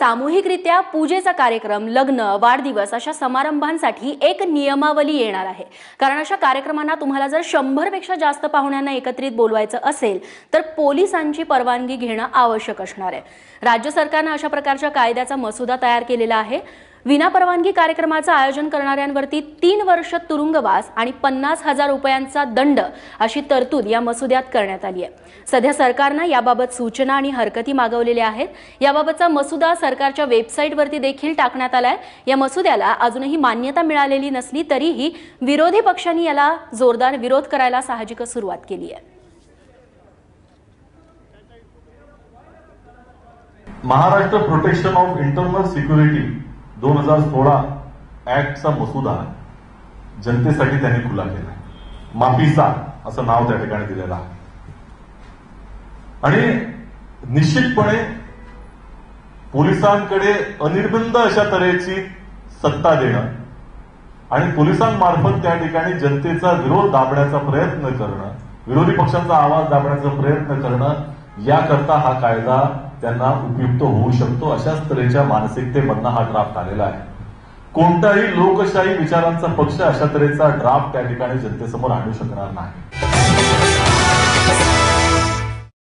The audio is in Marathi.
सामूहिकरित्या पूजेचा कार्यक्रम, लग्न, वाढदिवस अशा समारंभांसाठी एक नियमावली येणार आहे। कारण अशा कार्यक्रमांना तुम्हाला जर 100 पेक्षा जास्त पाहुण्यांना एकत्रित बोलवायचं असेल तर पोलिसांची परवानगी घेणं आवश्यक असणार आहे। राज्य सरकारने अशा प्रकारच्या कायद्याचा मसुदा तयार केलेला आहे। विनापरवानगी कार्यक्रमाचं आयोजन करणाऱ्यांवरती 3 वर्ष तुरुंगवास आणि 50,000 रुपयांचा दंड अशी तरतूद या मसुद्यात करण्यात आली आहे। सध्या सरकारने याबाबत सूचना आणि हरकती मागवलेल्या आहेत। याबाबतचा मसुदा सरकारच्या वेबसाईटवरती देखील टाकण्यात आलाय। या मसुद्याला अजूनही मान्यता मिळालेली नसली तरीही विरोधी पक्षांनी याला जोरदार विरोध करायला साहजिकच सुरुवात केली आहे। Maharashtra protection of internal security 2016 ऍक्टचा मसुदा जनतेसाठी त्यांनी खुला केला। माफीचा असं नाव त्या ठिकाणी दिलेलं आहे आणि निश्चितपणे पोलिसांकडे अनिर्बंध अशा तऱ्हेची सत्ता देणं आणि पोलिसांमार्फत त्या ठिकाणी जनतेचा विरोध दाबण्याचा प्रयत्न करणं, विरोधी पक्षांचा आवाज दाबण्याचा प्रयत्न करणं, याकरता हा कायदा त्यांना उपयुक्त होऊ शकतो। अशाच तऱ्हेच्या मानसिकतेमधनं हा ड्राफ्ट आलेला आहे। कोणताही लोकशाही विचारांचा पक्ष अशा तऱ्हेचा ड्राफ्ट त्या ठिकाणी जनतेसमोर आणू शकणार नाही।